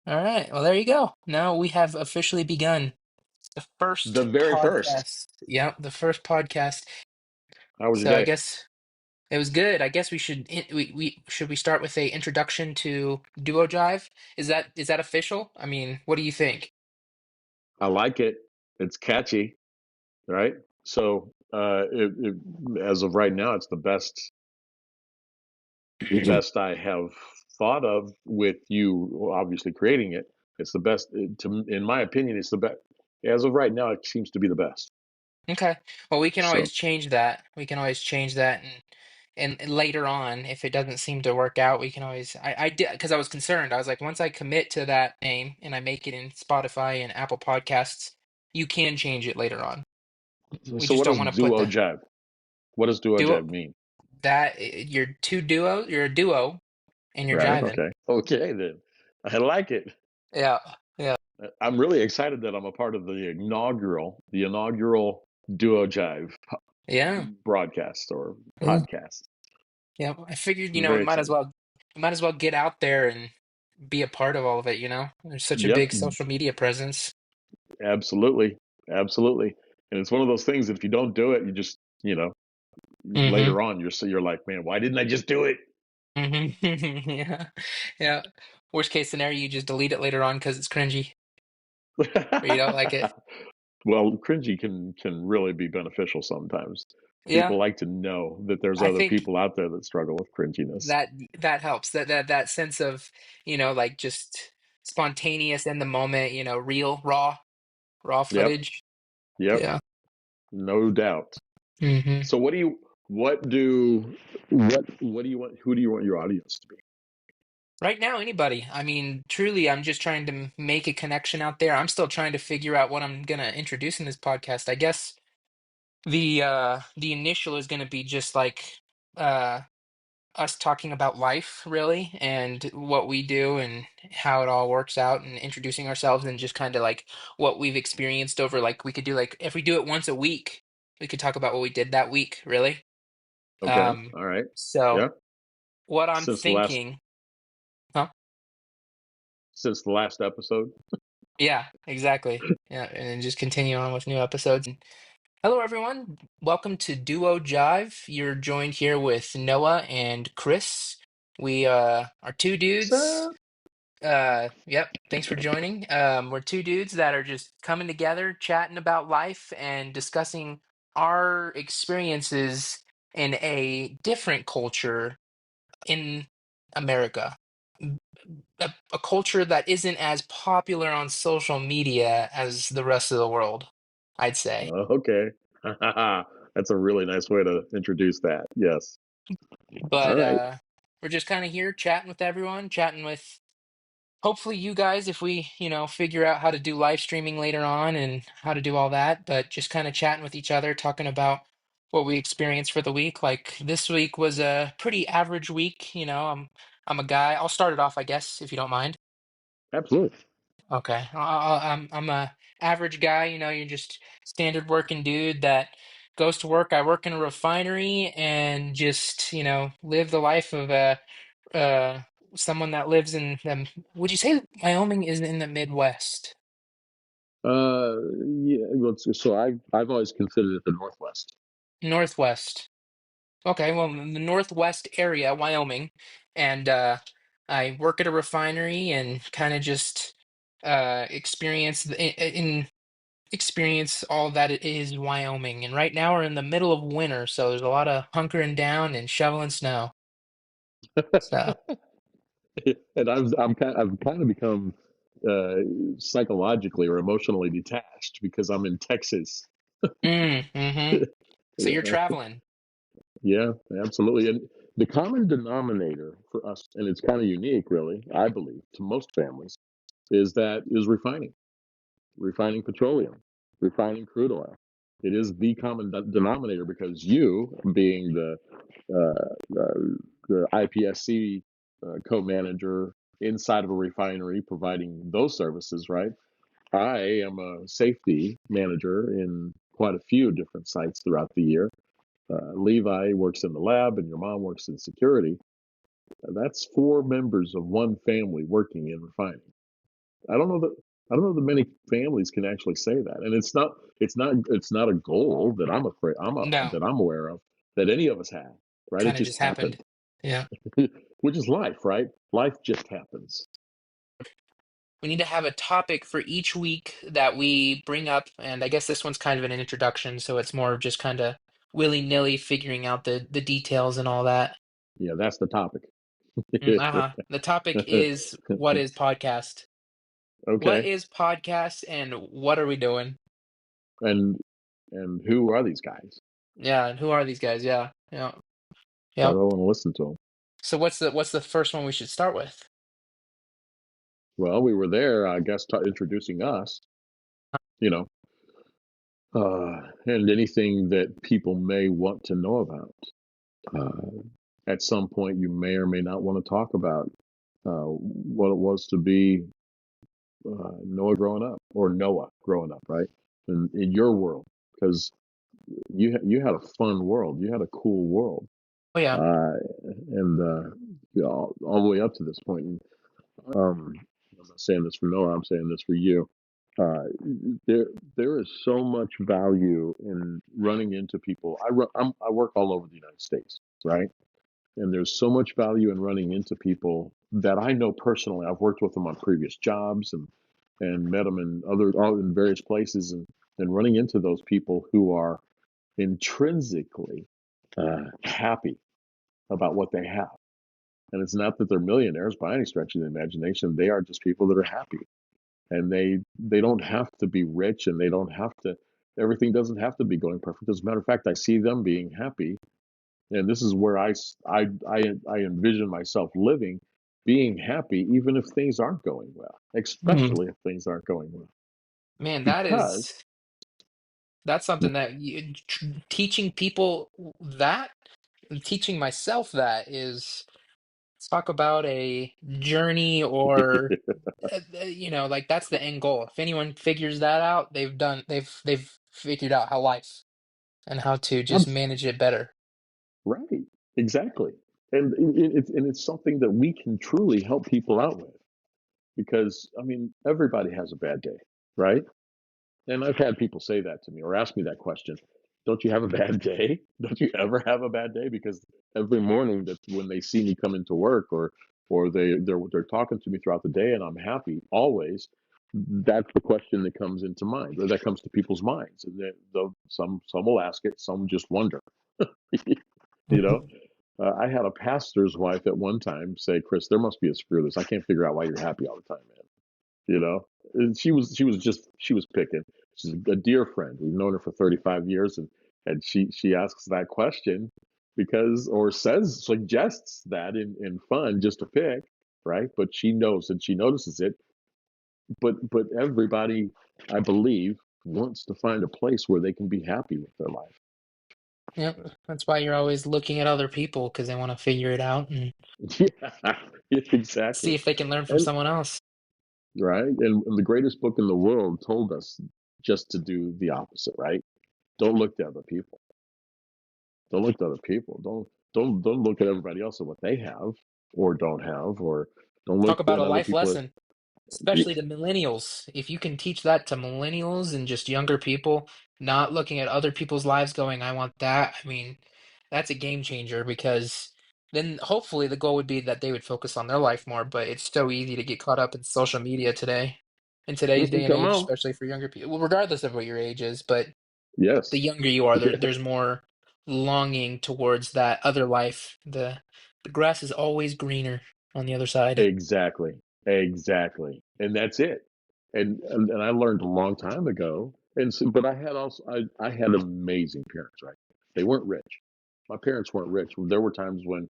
All right. Well, there you go. Now we have officially begun the The first very first. podcast. Yep, the first podcast. How was your So I day? guess it was good. I guess we should we should we start with a introduction to Duo Jive? Is that official? I mean, what do you think? I like it. It's catchy, right? So, as of right now, it's the best I have thought of with you obviously creating it. It's the best in my opinion, it's the best. As of right now, it seems to be the best. Okay. Well, we can So, always change that. We can always change that and later on, if it doesn't seem to work out, we can always I did because I was concerned. I was like, once I commit to that name and I make it in Spotify and Apple Podcasts, you can change it later on. We so just what don't does want to put duo the jive? What does duo duo jive mean? you're two duos, you're a duo and you're Right? jiving. Okay. Okay then. I like it. Yeah. Yeah. I'm really excited that I'm a part of the inaugural Duo Jive Yeah. broadcast or Yeah. podcast. Yeah. I figured, I'm we very excited. might as well get out there and be a part of all of it. There's such a Yep, big social media presence. absolutely, absolutely. And it's one of those things that if you don't do it, you just, Mm-hmm. later on you're like, man, why didn't I just do it? Mm-hmm. Yeah. Yeah. Worst case scenario, you just delete it later on because it's cringy or you don't like it. Well, cringy can really be beneficial sometimes. Yeah. People like to know that there's I other think people out there that struggle with cringiness. that that helps. That sense of, like just spontaneous in the moment, real, raw Yep, footage. yep, Yeah. no doubt. Hmm. So what do you want, who do you want your audience to be? Right now, anybody. I mean, truly, I'm just trying to make a connection out there. I'm still trying to figure out what I'm gonna introduce in this podcast. I guess the initial is gonna be just like uh us talking about life, really, and what we do and how it all works out, and introducing ourselves, and just kind of like what we've experienced over, like, we could do, like, if we do it once a week, we could talk about what we did that week, really. Okay, Um, all right. so Yeah. what I'm Since the last thinking, huh? since the last episode. Yeah, exactly. Yeah, and then just continue on with new episodes. And hello, everyone. Welcome to Duo Jive. You're joined here with Noah and Chris. We are two dudes. So, Yep. Thanks for joining. We're two dudes that are just coming together, chatting about life and discussing our experiences in a different culture in America. A culture that isn't as popular on social media as the rest of the world, I'd say. okay. That's a really nice way to introduce that. Yes. All But right. we're just kind of here chatting with everyone, chatting with hopefully you guys, if we, figure out how to do live streaming later on and how to do all that, but just kind of chatting with each other, talking about what we experienced for the week. Like, this week was a pretty average week. I'm a guy. I'll start it off, I guess, if you don't mind. Absolutely. Okay. I'm a average guy. You're just standard working dude that goes to work. I work in a refinery and just, live the life of a uh someone that lives in the, would you say Wyoming is in the Midwest? Yeah. Well, so I've always considered it the Northwest. Northwest. Okay, well, in the Northwest area, Wyoming, and I work at a refinery and kind of just experience experience all that it is Wyoming. And right now we're in the middle of winter, so there's a lot of hunkering down and shoveling snow. So, And I've kind of become uh, psychologically or emotionally detached because I'm in Texas. mm-hmm. So you're Yeah. traveling. Yeah, absolutely. And the common denominator for us, and it's kind of unique, really, I believe, to most families, is refining petroleum, refining crude oil. It is the common denominator because you, being the IPSC co-manager inside of a refinery, providing those services, right? I am a safety manager in quite a few different sites throughout the year. Levi works in the lab, and your mom works in security. That's four members of one family working in refining. I don't know that I don't know that many families can actually say that, and it's not a goal that No, that I'm aware of that any of us have, right? It kind of just just happened. happened, Yeah. which is life, right? Life just happens. We need to have a topic for each week that we bring up, and I guess this one's kind of an introduction, so it's more of just kind of willy-nilly figuring out the details and all that. Yeah, that's the topic. Uh-huh. The topic is what is podcast? What Okay, is podcast and what are we doing? and and who are these guys? Yeah, and who are these guys? Yeah. Yeah. Why Yeah. do I want to listen to them? So what's the first one we should start with? Well, we were there, I guess, introducing us, you know, and anything that people may want to know about. Uh, at some point, you may or may not want to talk about what it was to be Noah growing up, or Noah growing up, right? In your world, because you had a fun world, you had a cool world, Oh yeah. uh, and all the way up to this point. And, I'm not saying this for Noah. I'm saying this for you. Uh, there there is so much value in running into people. I work all over the United States, right? And there's so much value in running into people that I know personally. I've worked with them on previous jobs and met them in all in various places, and running into those people who are intrinsically happy about what they have. And it's not that they're millionaires by any stretch of the imagination. They are just people that are happy, and they don't have to be rich, and they don't have to. Everything doesn't have to be going perfect. As a matter of fact, I see them being happy, and this is where I envision myself living, being happy even if things aren't going well, Hmm. especially if things aren't going well, Man, because that's something that teaching people that, teaching myself that is talk about a journey or like that's the end goal. If anyone figures that out, they've figured out how life and how to I'm just manage it better. right, exactly, and it's something that we can truly help people out with, because I mean everybody has a bad day, right? And I've had people say that to me or ask me that question. Don't you have a bad day? Don't you ever have a bad day? Because every morning that when they see me come into work, or they're talking to me throughout the day and I'm happy always, that's the question that comes into mind, or that comes to people's minds. And some will ask it, some just wonder. you know, I had a pastor's wife at one time say, "Chris, there must be a screw this. I can't figure out why you're happy all the time, man." you know and she was picking. She's a dear friend. We've known her for 35 years, and she asks that question because, or suggests that in fun, just to pick, right? But she knows, and she notices it. But everybody, I believe, wants to find a place where they can be happy with their life. Yep, that's why you're always looking at other people because they want to figure it out and Yeah, see exactly. if they can learn from And someone else. right, and the greatest book in the world told us just to do the opposite, right? Don't look to other people. Don't look to other people. Don't look at everybody else and what they have or don't have, or don't look Talk about a at other life people. lesson. Especially the millennials. If you can teach that to millennials and just younger people, not looking at other people's lives going, I want that. I mean, that's a game changer because then hopefully the goal would be that they would focus on their life more, but it's so easy to get caught up in social media today, in today's day and Come age, on. especially for younger people. Well, regardless of what your age is, but the Yes. younger you are, Yeah. there's more longing towards that other life. The grass is always greener on the other side. Exactly. Exactly. And that's it. And I learned a long time ago. And so, but I had amazing parents, right? They weren't rich. My parents weren't rich. There were times when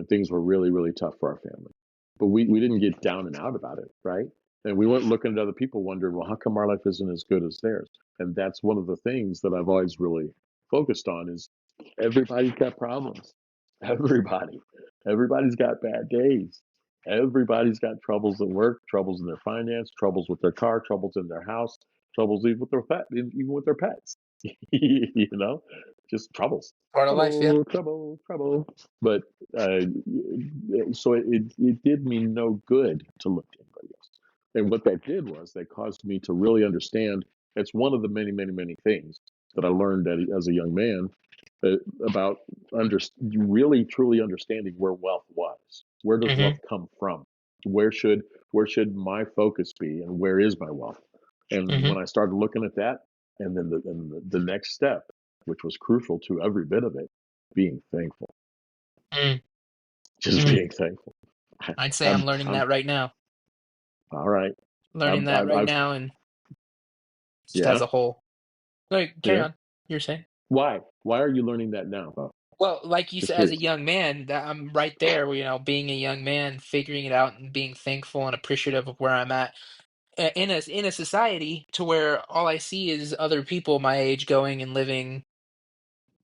things were really, really tough for our family. But we didn't get down and out about it, right? And we weren't looking at other people wondering, well, how come our life isn't as good as theirs? And that's one of the things that I've always really focused on is everybody's got problems. Everybody. Everybody's got bad days. Everybody's got troubles at work, troubles in their finance, troubles with their car, troubles in their house, troubles even with their pets. you know, just troubles, Part of life, yeah. trouble. But uh, so it did me no good to look to anybody else. And what that did was that caused me to really understand. It's one of the many, many, many things that I learned as a young man, about really truly understanding where wealth was. Where does Hmm. wealth come from? Where should where should my focus be, and where is my wealth? And Hmm. when I started looking at that, and then the next step, which was crucial to every bit of it, being thankful, Mm. just Mm. being thankful. I, I'd say I'm learning I'm that right now. all right. Learning that right I've now, and just as yeah, a whole. Like, carry yeah. on. You're saying? Why are you learning that now? Well, like you Just said, as a curious. young man, that I'm right there, being a young man, figuring it out and being thankful and appreciative of where I'm at in a society to where all I see is other people my age going and living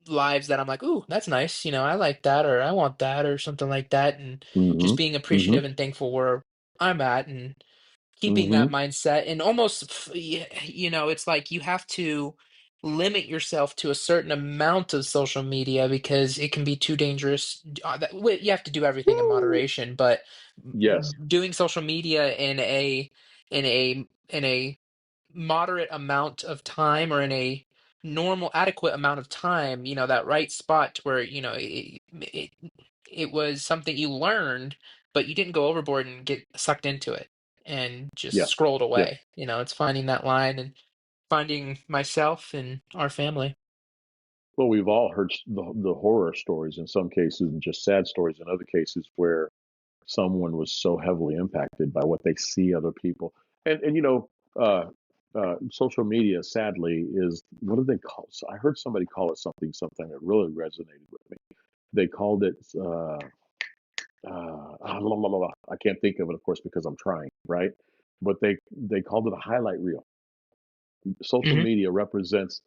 lives that I'm like, "Ooh, that's nice. I like that, or I want that, or something like that." And Mm-hmm. just being Mm-hmm. appreciative and thankful where I'm at, and keeping Mm-hmm. that mindset, and almost it's like you have to limit yourself to a certain amount of social media because it can be too dangerous. You have to do everything in Woo! moderation, but Yes. doing social media in a moderate amount of time, or in a normal adequate amount of time, that right spot where it was something you learned, but you didn't go overboard and get sucked into it and just Yeah. scrolled Yeah. away. It's finding that line and finding myself and our family. Well, we've all heard the horror stories in some cases, and just sad stories in other cases, where someone was so heavily impacted by what they see other people. And uh, social media, sadly, is, what do they call? So I heard somebody call it something that really resonated with me. They called it blah, blah, blah, blah. I can't think of it, of course, because I'm trying, right? But they called it a highlight reel. Social Hmm. media represents,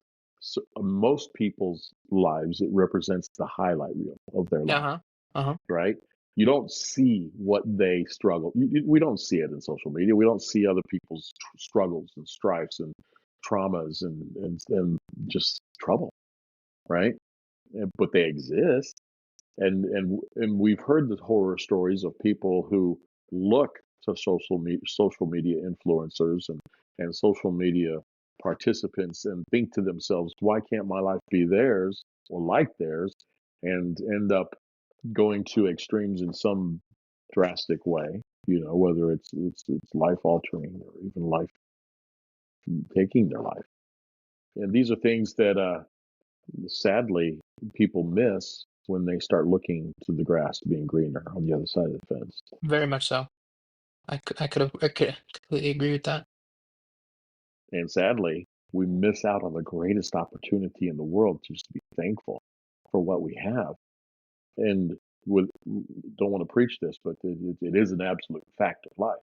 most people's lives. It represents the highlight reel of their life, Uh-huh. Uh-huh. right? You don't see what they struggle. We don't see it in social media. We don't see other people's struggles and strifes and traumas and just trouble, right? But they exist. And we've heard the horror stories of people who look to social media influencers and social media participants and think to themselves, why can't my life be theirs or like theirs, and end up going to extremes in some drastic way, whether it's life altering or even life taking their life. And these are things that sadly people miss when they start looking to the grass being greener on the other side of the fence. Very much so. I could completely agree with that. And sadly, we miss out on the greatest opportunity in the world, just to be thankful for what we have. And with don't want to preach this, but it is an absolute fact of life.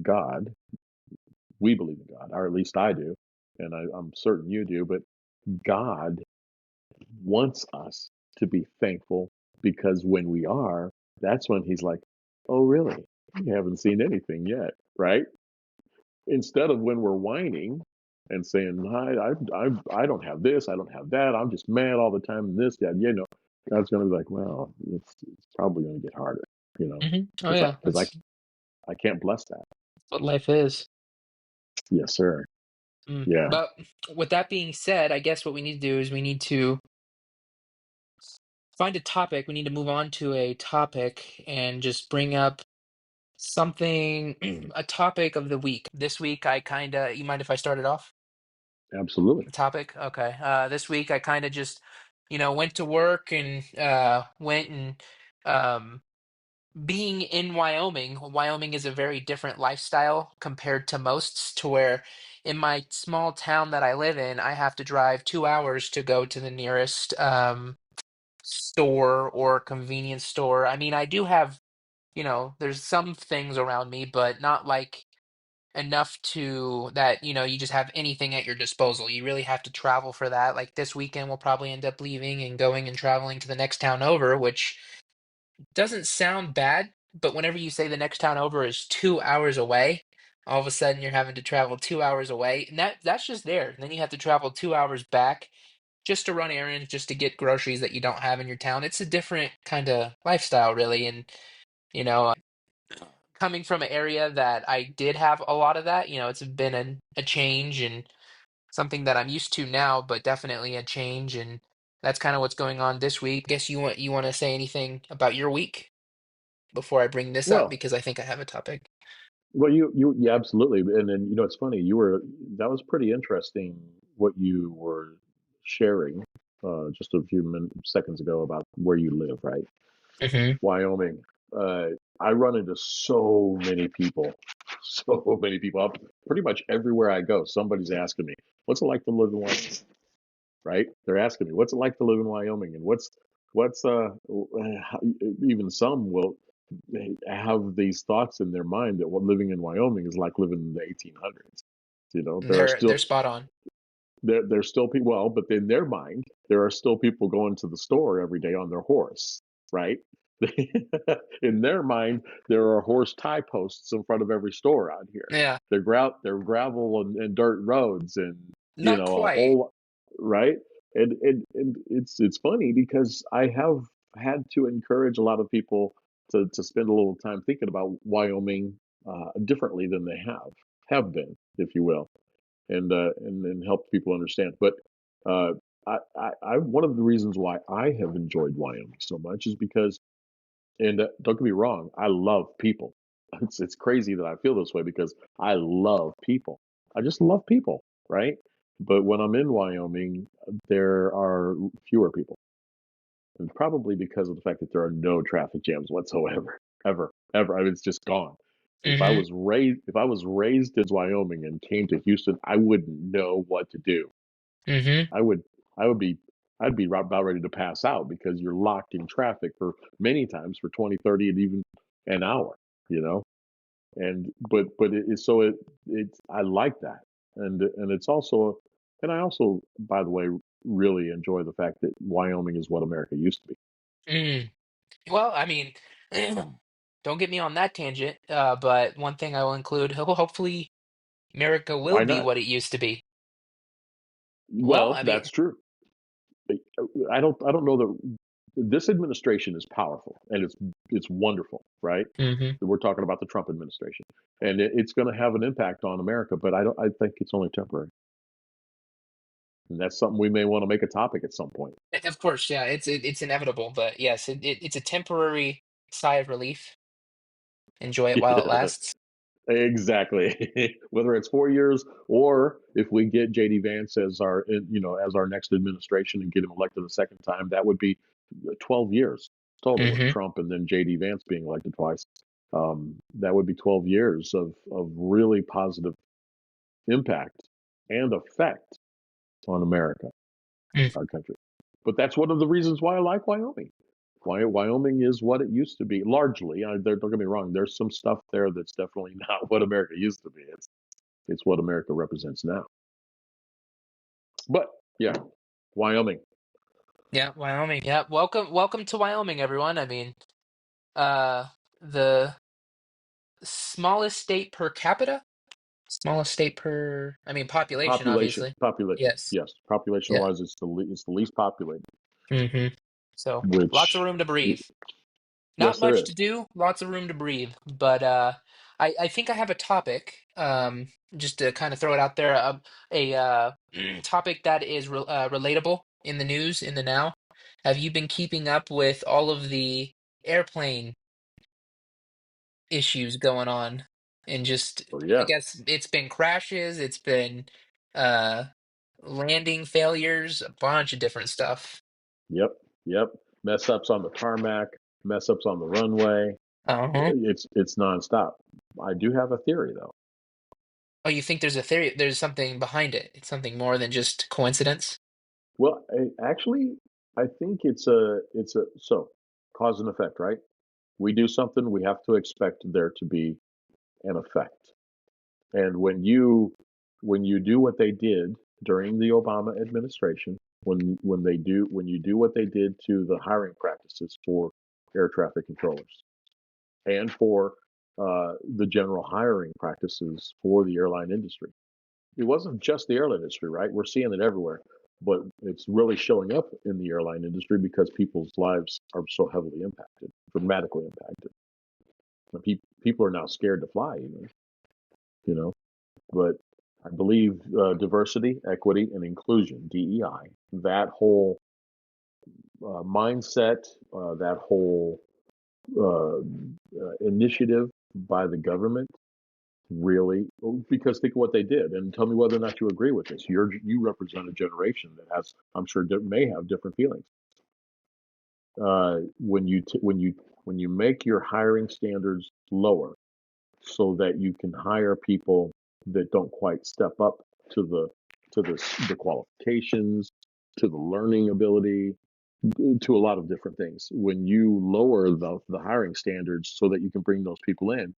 God, we believe in God, or at least I do, and I'm certain you do, but God wants us to be thankful, because when we are, that's when He's like, "Oh, really? You haven't seen anything yet, right?" Instead of when we're whining and saying, I don't have this, I don't have that, I'm just mad all the time, and this, that, God's going to be like, well, it's probably going to get harder, Oh because yeah, I I can't bless that. what life is. Yes, sir. Mm. Yeah, But with that being said, I guess what we need to do is we need to find a topic. We need to move on to a topic and just bring up something, a topic of the week. This week, you mind if I start it off? absolutely. The topic? Okay. This week, I kind of just, went to work and went and um, being in Wyoming. Wyoming is a very different lifestyle compared to most, to where in my small town that I live in, I have to drive 2 hours to go to the nearest store or convenience store. I mean, I do have, there's some things around me, but not like enough to that, you just have anything at your disposal. You really have to travel for that. Like this weekend, we'll probably end up leaving and going and traveling to the next town over, which doesn't sound bad, but whenever you say the next town over is 2 hours away, all of a sudden you're having to travel 2 hours away, and that's just there. And then you have to travel 2 hours back just to run errands, just to get groceries that you don't have in your town. It's a different kind of lifestyle, really, and you know, coming from an area that I did have a lot of that. It's been a change and something that I'm used to now, but definitely a change. And that's kind of what's going on this week. Guess you want to say anything about your week before I bring this up Well, because I think I have a topic. well, you yeah, absolutely. And then it's funny. That was pretty interesting what you were sharing just a few seconds ago about where you live, right? Hmm. Wyoming. Uh, I run into so many people, so many people. Pretty much everywhere I go, somebody's asking me, "What's it like to live in Wyoming?" Right? They're asking me, "What's it like to live in Wyoming?" And what's even some will have these thoughts in their mind that what living in Wyoming is like living in the 1800s. There are They're still spot on. there's still people, well, but in their mind, there are still people going to the store every day on their horse, right? In their mind, there are horse tie posts in front of every store out here. Yeah, They're gravel and dirt roads, and not a quite. whole right. And it's funny because I have had to encourage a lot of people to spend a little time thinking about Wyoming differently than they have been, if you will, and help people understand. But uh, I one of the reasons why I have enjoyed Wyoming so much is because, and don't get me wrong, I love people. It's crazy that I feel this way because I love people. I just love people, right? But when I'm in Wyoming, there are fewer people, and probably because of the fact that there are no traffic jams whatsoever, ever. I mean, it's just gone. Hmm. If I was raised in Wyoming and came to Houston, I wouldn't know what to do. Hmm. I would I would be I'd be about ready to pass out because you're locked in traffic for many times for 20, 30, and even an hour, you know? And but it I like that. And it's also, and I also, by the way, really enjoy the fact that Wyoming is what America used to be. Mm. Well, I mean, don't get me on that tangent. But one thing I will include, hopefully, America will Why be not? what it used to be. Well, Well, I mean, that's true. I don't know that this administration is powerful and it's wonderful, right? hmm. We're talking about the Trump administration, and it's going to have an impact on America, but I think it's only temporary, and that's something we may want to make a topic at some point. Of course, yeah, it's inevitable, but yes, it's a temporary sigh of relief. Enjoy it while it Yeah, lasts. exactly. Whether it's 4 years or if we get JD Vance as as our next administration and get him elected a second time, that would be 12 years total with Hmm. Trump and then JD Vance being elected twice. That would be 12 years of really positive impact and effect on America, our country. But that's one of the reasons why I like Wyoming. Why Wyoming is what it used to be, largely. Don't get me wrong. There's some stuff there that's definitely not what America used to be. It's what America represents now. But yeah, Wyoming. Yeah, Wyoming. Yeah, welcome to Wyoming, everyone. I mean, uh, the smallest state per capita, smallest state per, I mean, population, obviously. Population. Yes. Yes, population Yeah. wise, it's the least populated, Hmm. So lots of which room to breathe. Not yes, there much to is. do, lots of room to breathe. But I think I have a topic, just to kind of throw it out there, a topic that is relatable in the news, in the now. Have you been keeping up with all of the airplane issues going on? And just, Oh I yeah. guess it's been crashes, it's been uh, landing failures, a bunch of different stuff. Yep. Yep. Mess ups on the tarmac, mess ups on the runway. Uh-huh. It's nonstop. I do have a theory though. Oh, you think there's a theory, there's something behind it. It's something more than just coincidence? Well, actually, I think it's a so cause and effect, right? We do something, we have to expect there to be an effect. And when you do what they did during the Obama administration, when you do what they did to the hiring practices for air traffic controllers and for the general hiring practices for the airline industry, it wasn't just the airline industry, right? We're seeing it everywhere, but it's really showing up in the airline industry because people's lives are so heavily impacted, dramatically impacted. people are now scared to fly, even, you know. But I believe diversity, equity, and inclusion (DEI), that whole mindset, that whole initiative by the government really, because think of what they did and tell me whether or not you agree with this. You represent a generation that has, I'm sure, may have different feelings. When you make your hiring standards lower so that you can hire people that don't quite step up to the qualifications, to the learning ability, to a lot of different things. When you lower the hiring standards so that you can bring those people in,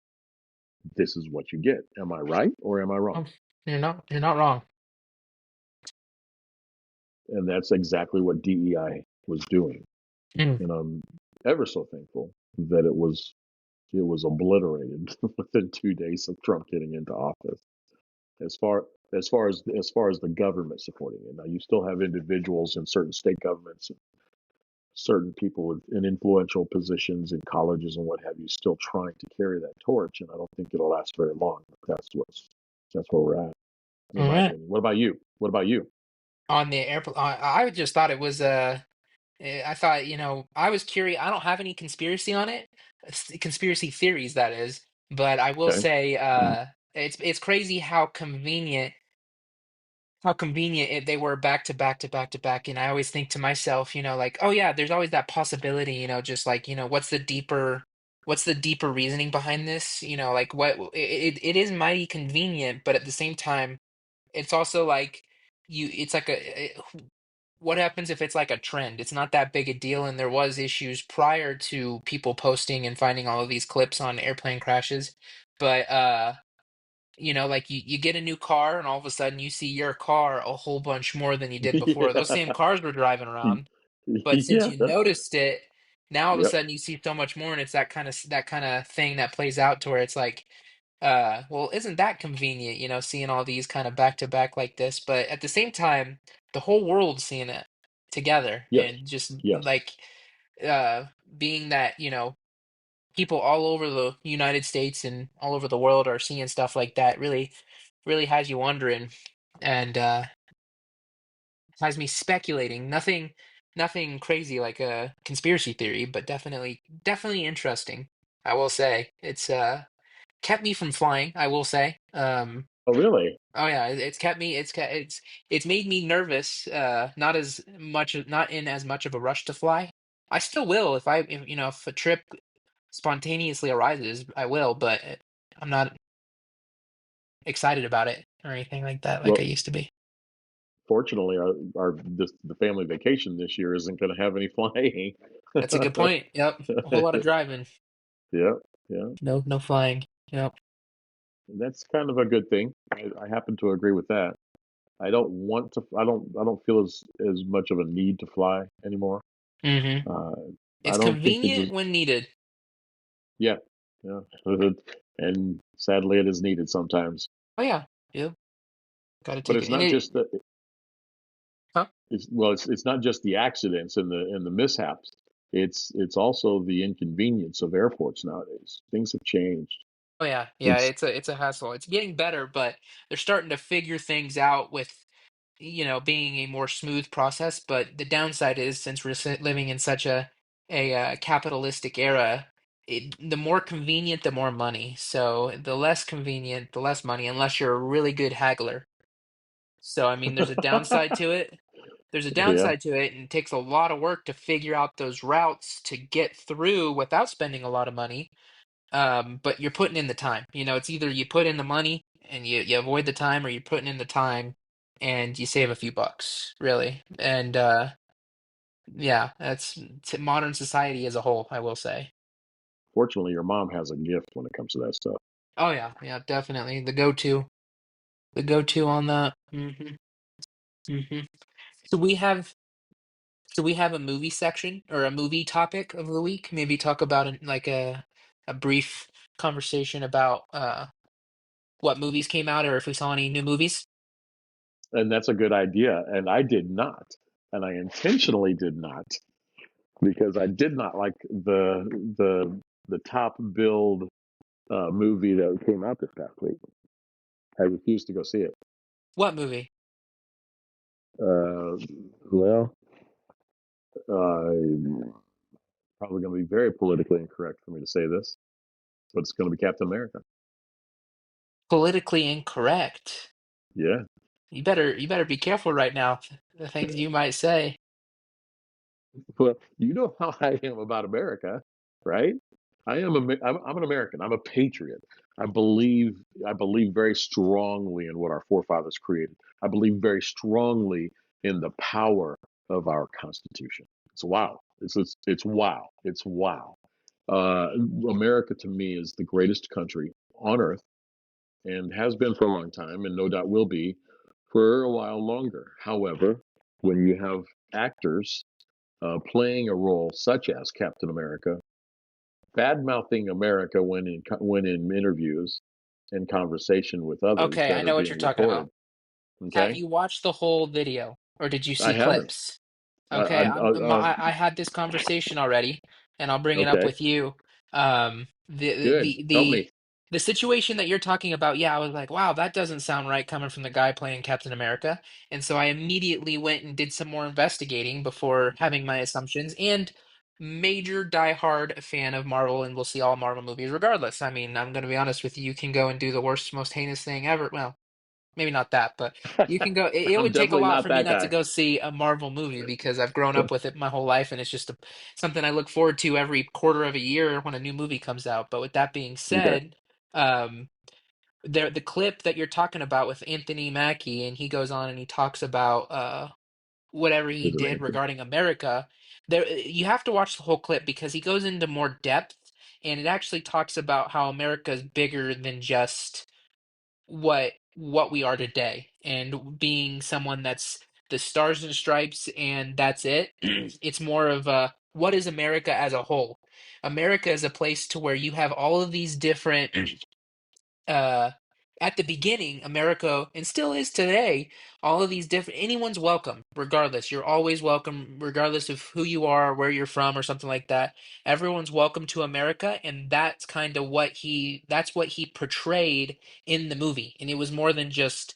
this is what you get. Am I right or am I wrong? Oh, you're not wrong. And that's exactly what DEI was doing. Mm. And I'm ever so thankful that it was obliterated within 2 days of Trump getting into office. As far as the government supporting it, now you still have individuals in certain state governments, certain people in influential positions in colleges and what have you, still trying to carry that torch, and I don't think it'll last very long. That's where we're at, in All my right. opinion. What about you? What about you? On the airplane, I just thought it was I thought, I was curious. I don't have any conspiracy on it, conspiracy theories, that is. But I will Okay. say, it's crazy how convenient they were back to back to back to back. And I always think to myself, like, oh yeah, there's always that possibility, just like, what's the deeper reasoning behind this? Like it is mighty convenient, but at the same time, it's also like it's like what happens if it's like a trend? It's not that big a deal, and there was issues prior to people posting and finding all of these clips on airplane crashes. But like you get a new car, and all of a sudden you see your car a whole bunch more than you did before. Those Yeah. same cars were driving around, but since Yeah. you noticed it, now all of a Yep. sudden you see so much more, and it's that kind of thing that plays out to where it's like, well, isn't that convenient, seeing all these kind of back to back like this? But at the same time, the whole world's seeing it together, Yes. and just Yes. like uh being that, people all over the United States and all over the world are seeing stuff like that really, really has you wondering, and has me speculating. Nothing crazy like a conspiracy theory, but definitely interesting. I will say it's kept me from flying. I will say. Oh, really? Oh yeah, it's kept me. It's made me nervous. Not in as much of a rush to fly. I still will if a trip spontaneously arises, I will, but I'm not excited about it or anything like that like I Well, used to be. fortunately, the family vacation this year isn't going to have any flying. That's a good point. Yep, a whole lot of driving. Yeah. Yeah. No flying. Yep. That's kind of a good thing. I happen to agree with that. I don't want to. I don't feel as much of a need to fly anymore. Hmm. Uh, I It's don't think it's convenient when needed. yeah, yeah, and sadly, it is needed sometimes. Oh yeah, yep. Got to But take it's it. And not it, just the. huh? It's not just the accidents and the mishaps. It's also the inconvenience of airports nowadays. Things have changed. Oh yeah, yeah. It's It's a hassle. It's getting better, but they're starting to figure things out with being a more smooth process. But the downside is, since we're living in such a capitalistic era, the more convenient, the more money. So the less convenient, the less money, unless you're a really good haggler. So I mean, there's a downside to it. There's a yeah, downside to it, and it takes a lot of work to figure out those routes to get through without spending a lot of money. But you're putting in the time. It's either you put in the money and you avoid the time, or you're putting in the time and you save a few bucks, really. And yeah, that's modern society as a whole, I will say. fortunately, your mom has a gift when it comes to that stuff. Oh yeah, yeah, definitely the go-to on that. Hmm. So we have so we have a movie section or a movie topic of the week. Maybe talk about like a brief conversation about what movies came out, or if we saw any new movies. And that's a good idea. And I did not, and I intentionally did not because I did not like the top build movie that came out this past week. I refused to go see it. What movie? Uh, well, uh, probably going to be very politically incorrect for me to say this, but it's going to be Captain America. Politically incorrect. Yeah. You better be careful right now. The things you might say. Well, you know how I am about America, right? I'm an American. I'm a patriot. I believe I believe very strongly in what our forefathers created. I believe very strongly in the power of our Constitution. It's wow. It's wow. It's wow. Uh, America to me is the greatest country on earth and has been for a long time, and no doubt will be for a while longer. However, when you have actors playing a role such as Captain America, bad mouthing America when in interviews and conversation with others Okay, I that are know what you're being talking recorded. about. Have Okay, you watched the whole video, or did you I see haven't. clips? I, Okay, I uh, had this conversation already, and I'll bring it up okay, with you. The good. Help me. the situation that you're talking about, yeah, I was like, wow, that doesn't sound right coming from the guy playing Captain America. And so I immediately went and did some more investigating before having my assumptions. And major diehard fan of Marvel, and we'll see all Marvel movies regardless. I mean, I'm going to be honest with you, you can go and do the worst, most heinous thing ever. Well, maybe not that, but you can go. It I'm would take a definitely lot not for me that not to guy. go see a Marvel movie because I've grown up with it my whole life, and it's just something I look forward to every quarter of a year when a new movie comes out. But with that being Okay, said, um, the clip that you're talking about with Anthony Mackie, and he goes on and he talks about whatever he is it did Anthony? regarding America. There, you have to watch the whole clip because he goes into more depth, and it actually talks about how America is bigger than just what we are today and being someone that's the stars and stripes and that's it. It's more of a what is America as a whole. America is a place to where you have all of these different uh at the beginning, America, and still is today, all of these different, anyone's welcome regardless. You're always welcome regardless of who you are, where you're from, or something like that. Everyone's welcome to America, and that's kind of that's what he portrayed in the movie. And it was more than just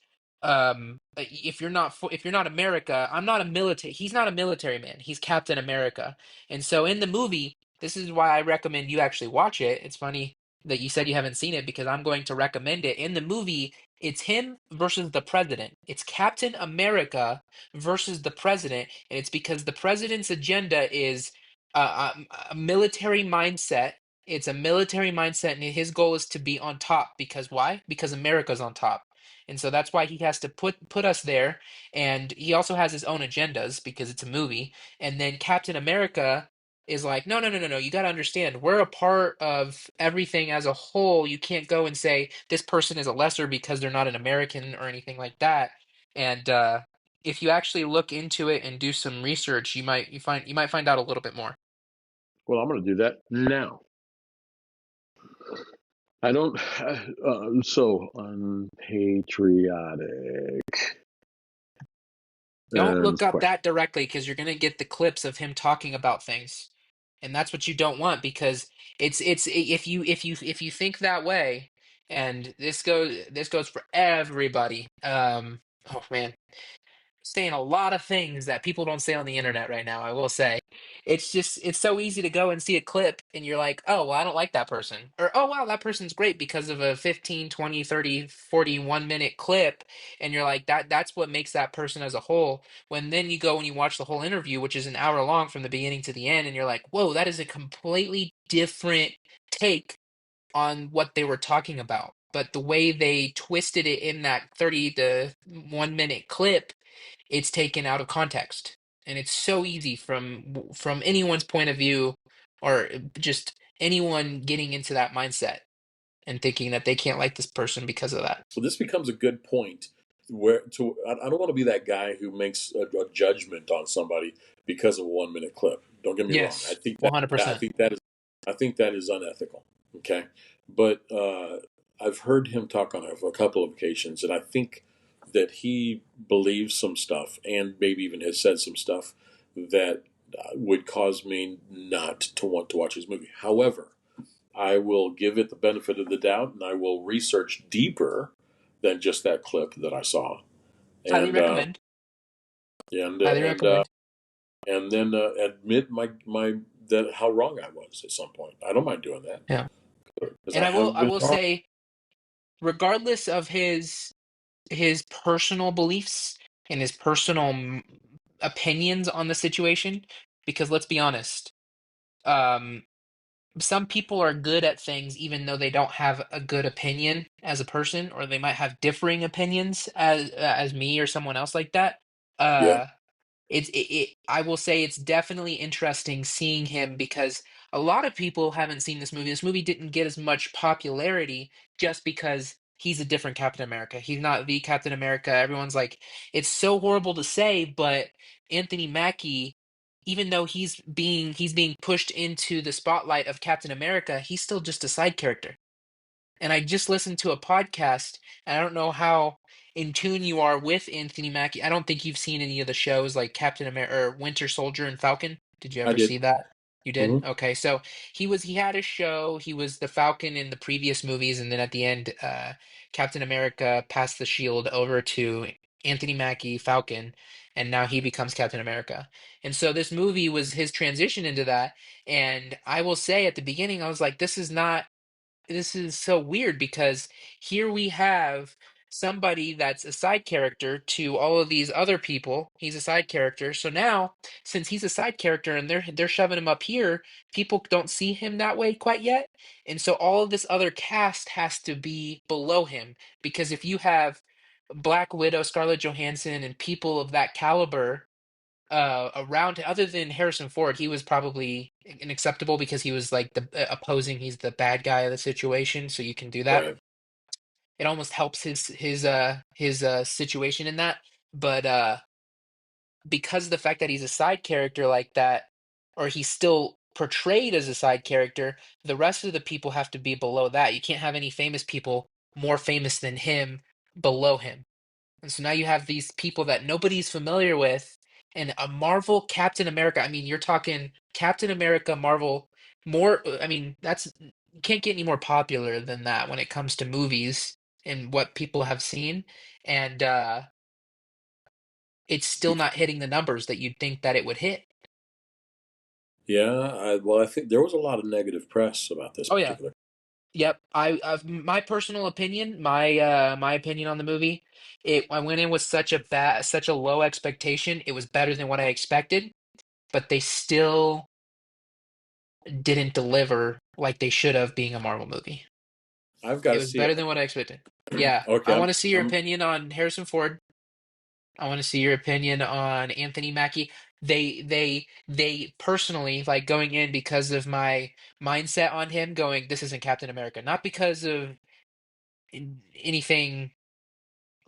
if you're not America, I'm not a military he's not a military man. He's Captain America. And so in the movie, this is why I recommend you actually watch it. It's funny that you said you haven't seen it because I'm going to recommend it. In the movie, it's him versus the president. It's Captain America versus the president, and it's because the president's agenda is a military mindset. It's a military mindset, and his goal is to be on top. Because why? Because America's on top. And so that's why he has to put us there. And he also has his own agendas because it's a movie. And then Captain America is like, no, no, no, no, no. You got to understand, we're a part of everything as a whole. You can't go and say this person is a lesser because they're not an American or anything like that. And if you actually look into it and do some research, you might find out a little bit more. Well, I'm going to do that now. I don't. So unpatriotic. Don't look This up question. that directly because you're gonna get the clips of him talking about things, and that's what you don't want because it's if you think that way, and this goes for everybody. Oh man, saying a lot of things that people don't say on the internet right now, I will say. It's so easy to go and see a clip and you're like, "Oh, well, I don't like that person." Or, "Oh, wow, that person's great because of a 15, 20, 30, 41 minute clip." And you're like, that's what makes that person as a whole. When then you go and you watch the whole interview, which is an hour long from the beginning to the end, and you're like, "Whoa, that is a completely different take on what they were talking about." But the way they twisted it in that 30 to 1 minute clip, it's taken out of context. And it's so easy from anyone's point of view or just anyone getting into that mindset and thinking that they can't like this person because of that. So this becomes a good point where to I don't want to be that guy who makes a judgment on somebody because of a 1 minute clip. Don't get me wrong. Yes, 100%. I think that is unethical. Okay, but I've heard him talk on it for a couple of occasions, and I think that he believes some stuff, and maybe even has said some stuff that would cause me not to want to watch his movie. However, I will give it the benefit of the doubt, and I will research deeper than just that clip that I saw, Highly and recommend. and Highly recommend. and then admit my that how wrong I was at some point. I don't mind doing that Yeah. because And I have I been will wrong. say, regardless of his personal beliefs and his personal opinions on the situation, because let's be honest, um, some people are good at things even though they don't have a good opinion as a person, or they might have differing opinions as me or someone else like that. Yeah, Uh, I will say it's definitely interesting seeing him because a lot of people haven't seen this movie. This movie didn't get as much popularity just because he's a different Captain America. He's not the Captain America. Everyone's like, it's so horrible to say, but Anthony Mackie, even though he's being pushed into the spotlight of Captain America, he's still just a side character. And I just listened to a podcast, and I don't know how in tune you are with Anthony Mackie. I don't think you've seen any of the shows like Captain America or Winter Soldier and Falcon. Did you I ever did. see that? You did? Hmm. Okay, so he had a show. He was the Falcon in the previous movies, and then at the end, Captain America passed the shield over to Anthony Mackie, Falcon, and now he becomes Captain America. And so this movie was his transition into that. And I will say at the beginning, I was like, this is so weird because here we have somebody that's a side character to all of these other people. He's a side character. So now, since he's a side character and they're shoving him up here, people don't see him that way quite yet. And so all of this other cast has to be below him because if you have Black Widow, Scarlett Johansson, and people of that caliber around other than Harrison Ford, he was probably unacceptable because he was like the opposing, he's the bad guy of the situation, so you can do that. Right. It almost helps his situation in that. But because of the fact that he's a side character like that, or he's still portrayed as a side character, the rest of the people have to be below that. You can't have any famous people more famous than him below him. And so now you have these people that nobody's familiar with, and a Marvel Captain America. I mean, you're talking Captain America, Marvel, more. I mean, that's you can't get any more popular than that when it comes to movies and what people have seen. And it's still not hitting the numbers that you'd think that it would hit. Yeah. Well, I think there was a lot of negative press about this Oh yeah. particular. Yep. I've my personal opinion, my opinion on the movie. I went in with such a low expectation. It was better than what I expected, but they still didn't deliver like they should have being a Marvel movie. I've got It to was see better it. than what I expected. Yeah, Okay. I want to see your I'm opinion on Harrison Ford. I want to see your opinion on Anthony Mackie. They personally like going in because of my mindset on him going, this isn't Captain America, not because of anything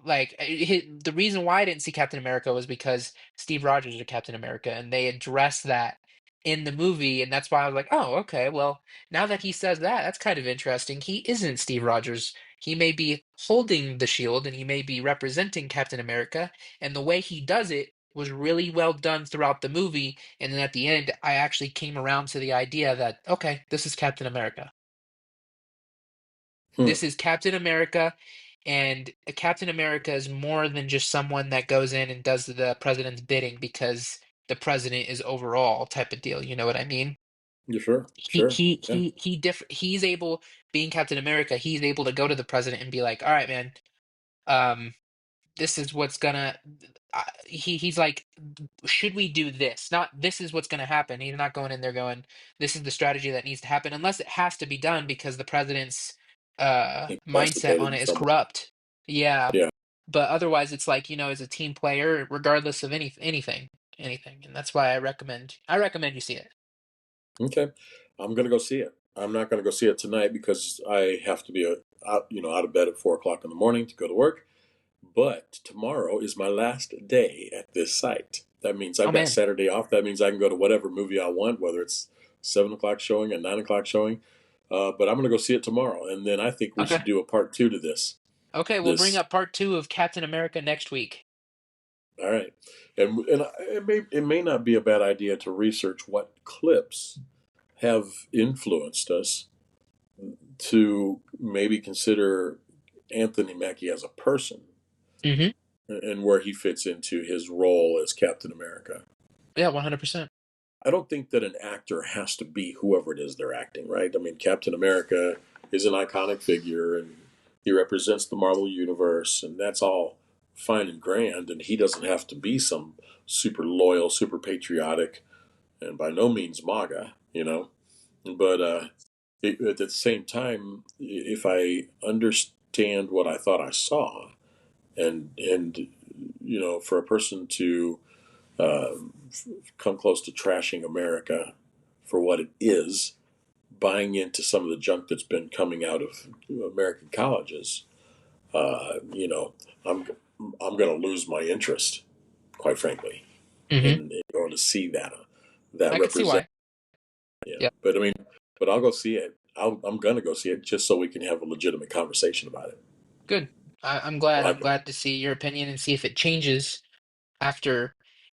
like the reason why I didn't see Captain America was because Steve Rogers is Captain America, and they address that in the movie, and that's why I was like, oh, okay, well, now that he says that, that's kind of interesting. He isn't Steve Rogers. He may be holding the shield, and he may be representing Captain America, and the way he does it was really well done throughout the movie. And then at the end, I actually came around to the idea that okay, this is Captain America. hmm. This is Captain America, and Captain America is more than just someone that goes in and does the president's bidding because the president is overall type of deal. You know what I mean? You sure? He Sure. he Yeah. he he diff he's able, being Captain America, he's able to go to the president and be like, "All right, man, um, this is what's gonna." He's like, should we do this? Not this is what's gonna happen. He's not going in there going, this is the strategy that needs to happen, unless it has to be done because the president's mindset Incapacitated on in it is some way. corrupt. Yeah, Yeah. but otherwise, it's like as a team player, regardless of anything, and that's why I recommend you see it. Okay. I'm gonna go see it. I'm not gonna go see it tonight because I have to be out of bed at 4 o'clock in the morning to go to work. But tomorrow is my last day at this site. That means I've Oh got man, Saturday off. That means I can go to whatever movie I want, whether it's 7 o'clock showing and 9 o'clock showing. But I'm gonna go see it tomorrow, and then I think we okay, should do a part two to this. okay, we'll bring This up part two of Captain America next week. All right, and it may not be a bad idea to research what clips have influenced us to maybe consider Anthony Mackie as a person Hmm. and where he fits into his role as Captain America. Yeah, 100%. I don't think that an actor has to be whoever it is they're acting, right? I mean, Captain America is an iconic figure and he represents the Marvel Universe, and that's all fine and grand. And he doesn't have to be some super loyal, super patriotic, and by no means MAGA, you know? But at the same time, if I understand what I thought I saw, and for a person to uh, come close to trashing America for what it is, buying into some of the junk that's been coming out of American colleges, you know, I'm I'm going to lose my interest, quite frankly, Hmm. in going to see that I could see represent. why. Yeah, Yeah, but I mean, but I'll go see it. I'm going to go see it just so we can have a legitimate conversation about it. good. I'm glad. I'm I've, glad to see your opinion and see if it changes after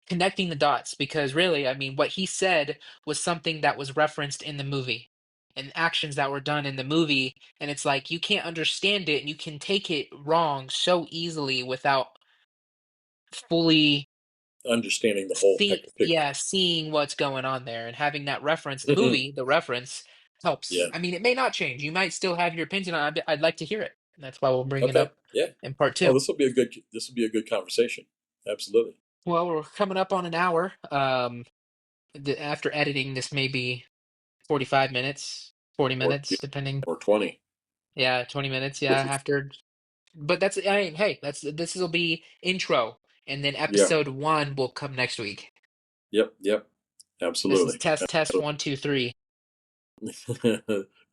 connecting the dots. Because really, I mean, what he said was something that was referenced in the movie and actions that were done in the movie. And it's like you can't understand it and you can take it wrong so easily without fully understanding the whole picture. seeing what's going on there and having that reference. The reference helps. Yeah. I mean, it may not change. You might still have your opinion on it. I'd like to hear it. And that's why we'll bring it Okay. up Yeah. in part Oh, two. this will be a good conversation. Absolutely. Well, we're coming up on an hour. After editing, this may be 45 minutes, 40 Or minutes, depending. or 20, Yeah, 20 minutes. Yeah, which is after. But that's, I mean, hey, this will be intro, and then yeah. episode one will come next week. Yep. Yep. This is Absolutely. test 1 2 3.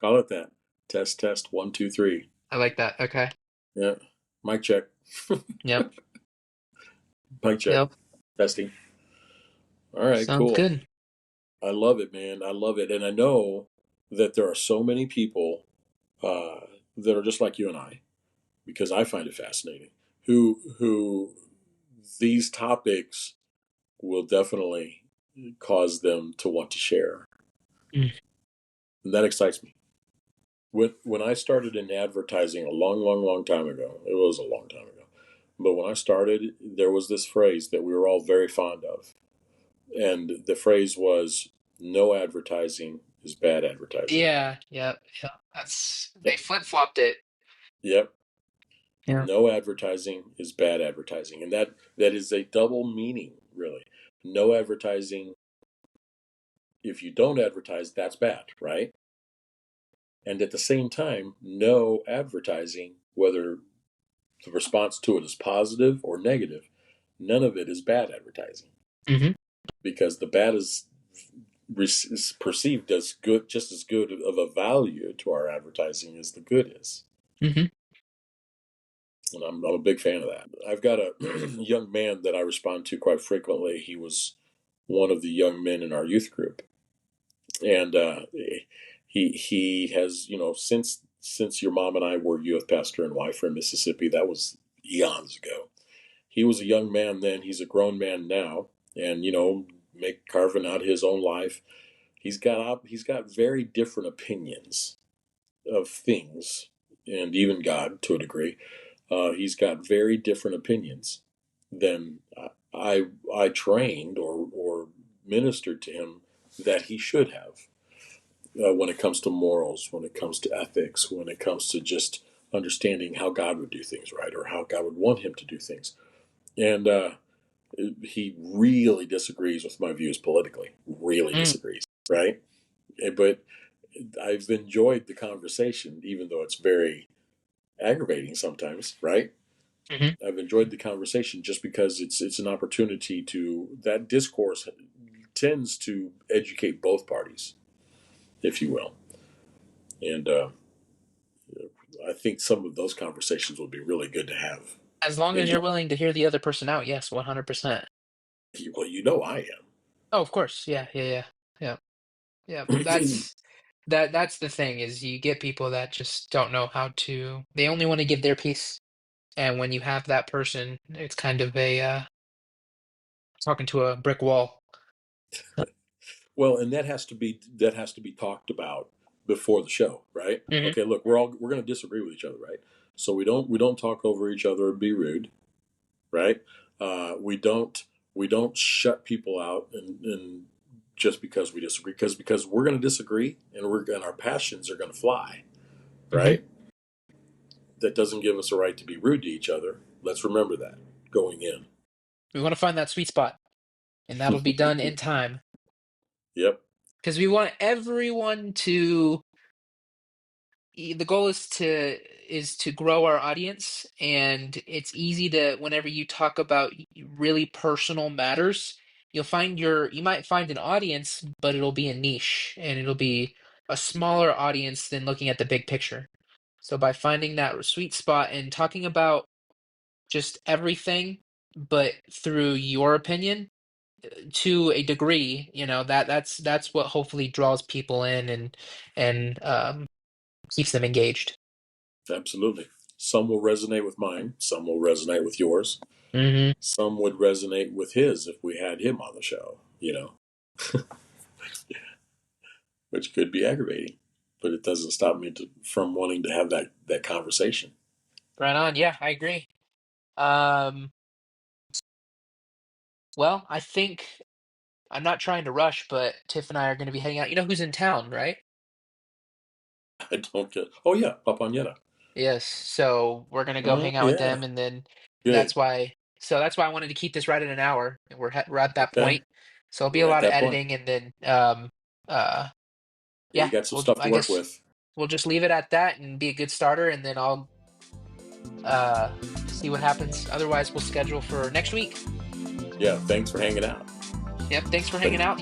Call it that. Test 1 2 3. I like that. Okay. Yeah. Mic check. Yep. Mic check. Yep. Testing. All right. Sounds Cool. good. I love it, man. I love it, and I know that there are so many people uh, that are just like you and I, because I find it fascinating. Who these topics will definitely cause them to want to share, Mm. and that excites me. When I started in advertising a long time ago, it was a long time ago, but when I started, there was this phrase that we were all very fond of, and the phrase was, "No advertising is bad advertising." Yeah. Yep. Yeah. They flip-flopped it. Yep. Yeah. No advertising is bad advertising, and that is a double meaning, really. No advertising. If you don't advertise, that's bad, right? And at the same time, no advertising, whether the response to it is positive or negative, none of it is bad advertising, Hmm. because the bad is perceived as good, just as good of a value to our advertising as the good is. Hmm. And I'm a big fan of that. I've got a young man that I respond to quite frequently. He was one of the young men in our youth group, and he has, since your mom and I were youth pastor and wife in Mississippi. That was eons ago. He was a young man then. He's a grown man now, and make carving out his own life. He's got very different opinions of things, and even God to a degree. He's got very different opinions than I trained or ministered to him that he should have, when it comes to morals, when it comes to ethics, when it comes to just understanding how God would do things, right, or how God would want him to do things. And he really disagrees with my views politically, really Mm. disagrees, right? But I've enjoyed the conversation, even though it's very aggravating sometimes, right? Hmm. I've enjoyed the conversation just because it's an opportunity to that discourse tends to educate both parties, if you will, and I think some of those conversations would be really good to have. As long as And you're willing to hear the other person out, yes, 100%. well, I Oh, of course. Yeah, yeah, yeah. Yeah. Yeah. am. That's the thing is you get people that just don't know how to they only want to give their piece. And when you have that person, it's kind of a talking to a brick wall. Well, and that has to be talked about before the show, right? Hmm. Okay, look, we're going to disagree with each other, right? So we don't talk over each other or be rude, right? We don't shut people out and just because we disagree, because we're going to disagree and our passions are going to fly, Hmm. right? That doesn't give us a right to be rude to each other. Let's remember that going in. We want to find that sweet spot, and that'll be done in time Yep, because we want everyone to. The goal is to grow our audience, and it's easy to, whenever you talk about really personal matters, you might find an audience, but it'll be a niche and it'll be a smaller audience than looking at the big picture. So by finding that sweet spot and talking about just everything, but through your opinion, to a degree, that's what hopefully draws people in and keeps them engaged. absolutely. Some will resonate with mine. Some will resonate with yours. Hmm. Some would resonate with his if we had him on the show, which could be aggravating, but it doesn't stop me from wanting to have that conversation. Right on. Yeah, I agree. Um, well, I think I'm not trying to rush, but Tiff and I are going to be heading out. You know who's in town, right? I don't get. Oh yeah, Papaneta. Yes. So we're going to go Oh hang out with yeah, them, and then good. that's why. So that's why I wanted to keep this right at an hour, and we're at that Okay, point. So it'll be a we're at lot of that point. editing, and then uh, Yeah, you yeah, got some we'll stuff to I work guess with. we'll just leave it at that and be a good starter, and then I'll uh see what happens. Otherwise, we'll schedule for next week. Yeah, thanks for hanging out. Yep. Thanks for hanging Thank, out.